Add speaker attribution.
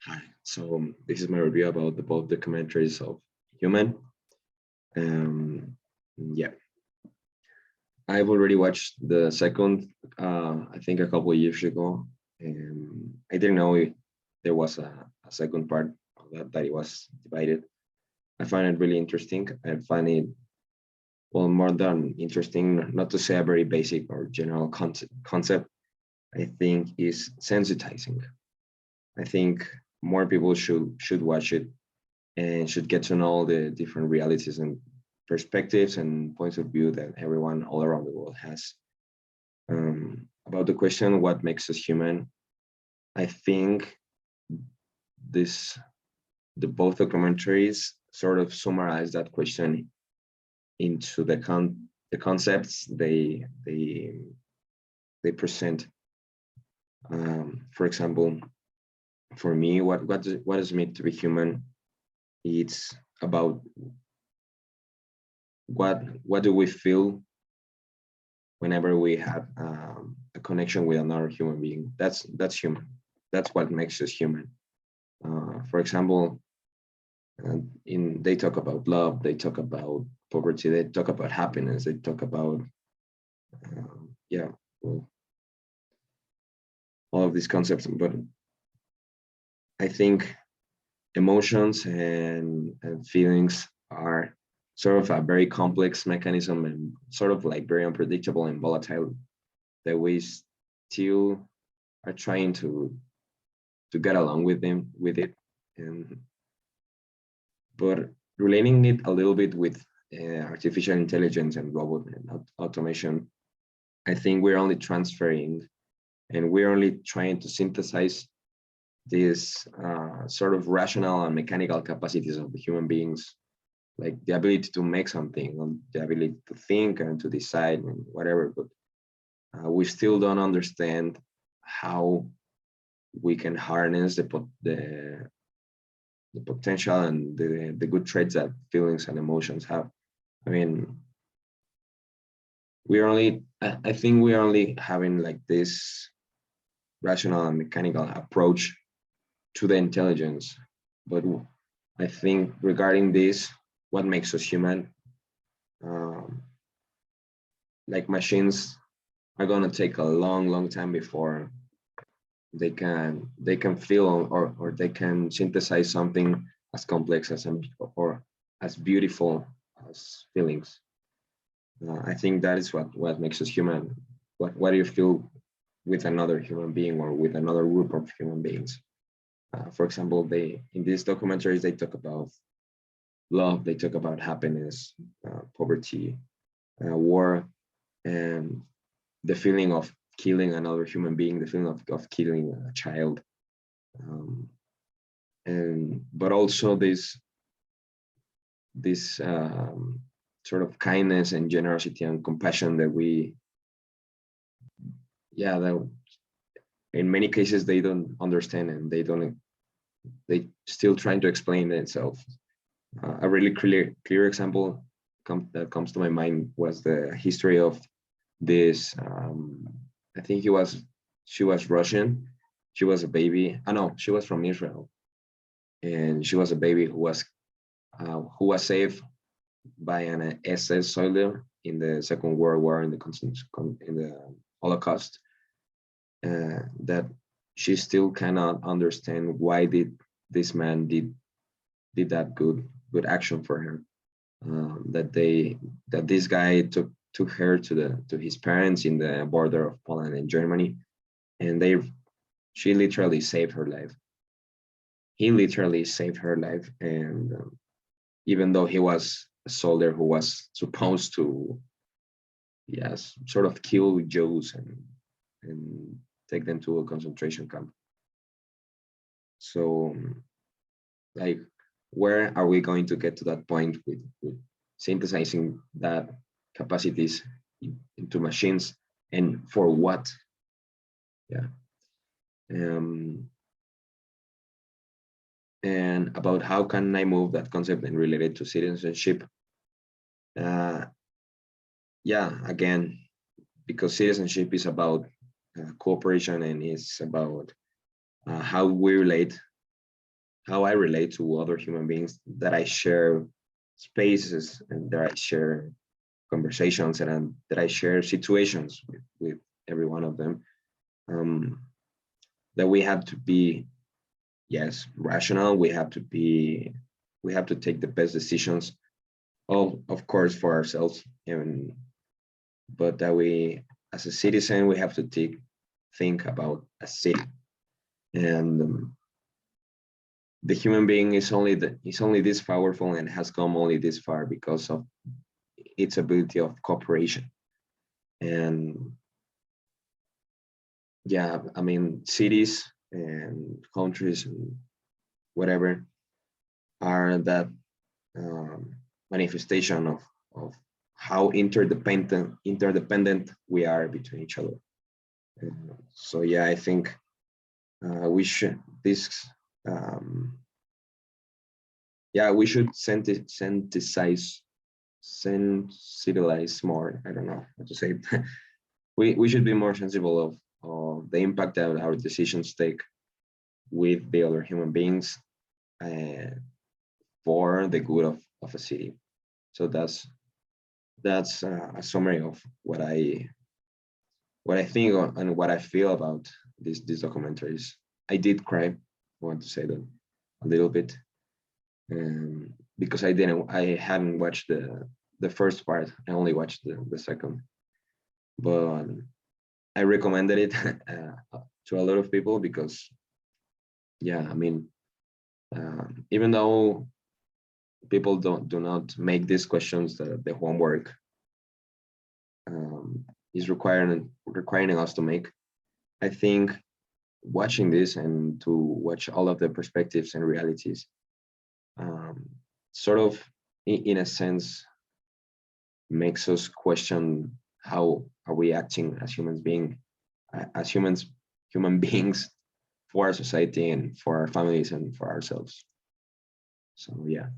Speaker 1: Hi. So this is my review about both documentaries of Human. Um, yeah, I've already watched the second. I think a couple of years ago. I didn't know there was a second part of that it was divided. I find it really interesting. I find it well more than interesting. Not to say a very basic or general concept. I think is sensitizing. I think more people should watch it and should get to know the different realities and perspectives and points of view that everyone all around the world has. About the question, what makes us human? I think this the both documentaries sort of summarize that question into the concepts they present. For example, for me, what does it mean to be human? It's about what do we feel whenever we have a connection with another human being. That's human. That's what makes us human. For example, they talk about love, they talk about poverty, they talk about happiness, they talk about yeah, well, all of these concepts. But I think emotions and feelings are sort of a very complex mechanism and sort of like very unpredictable and volatile that we still are trying to get along with it. And but relating it a little bit with artificial intelligence and robot and automation, I think we're only transferring and we're only trying to synthesize these sort of rational and mechanical capacities of the human beings, like the ability to make something, and the ability to think and to decide and whatever. But we still don't understand how we can harness the potential and the good traits that feelings and emotions have. I mean, I think we're only having like this rational and mechanical approach to the intelligence. But I think regarding this, what makes us human, um, like machines are gonna take a long time before they can feel or they can synthesize something as complex as or as beautiful as feelings. I think that is what makes us human. What do you feel with another human being or with another group of human beings? For example, they in these documentaries they talk about love, they talk about happiness, poverty, war, and the feeling of killing another human being, the feeling of killing a child, and but also this sort of kindness and generosity and compassion that we, yeah, that in many cases they don't understand and they still trying to explain themselves. A really clear example that comes to my mind was the history of this. I think she was Russian. She was a baby. I know she was from Israel, and she was a baby who was saved by an SS soldier in the Second World War in the Holocaust. That she still cannot understand why did this man did that good action for her. That this guy took her to his parents in the border of Poland and Germany, and she literally saved her life. He literally saved her life, and even though he was a soldier who was supposed to, yes, sort of kill Jews and take them to a concentration camp. So, like, where are we going to get to that point with synthesizing that capacities into machines, and for what? Yeah. Um, and about how can I move that concept and relate it to citizenship? Uh, yeah, again, because citizenship is about cooperation and it's about how we relate how I relate to other human beings, that I share spaces and that I share conversations and that I share situations with every one of them. Um, that we have to be, yes, rational. We have to take the best decisions, of course, for ourselves, and but that we, as a citizen, we have to think about a city, and the human being is only this powerful and has come only this far because of its ability of cooperation. And yeah, I mean, cities and countries and whatever are that manifestation of how interdependent we are between each other. So yeah, I think we should this yeah, we should sensitize more. I don't know how to say it. We should be more sensible of the impact that our decisions take with the other human beings, uh, for the good of a city. So that's a summary of what I think and what I feel about these documentaries. I did cry. I want to say that a little bit, because I hadn't watched the first part. I only watched the second, but I recommended it to a lot of people because, yeah, I mean, even though people do not make these questions the homework is requiring us to make, I think watching this and to watch all of the perspectives and realities, sort of in a sense makes us question how are we acting as human beings, for our society and for our families and for ourselves. So yeah.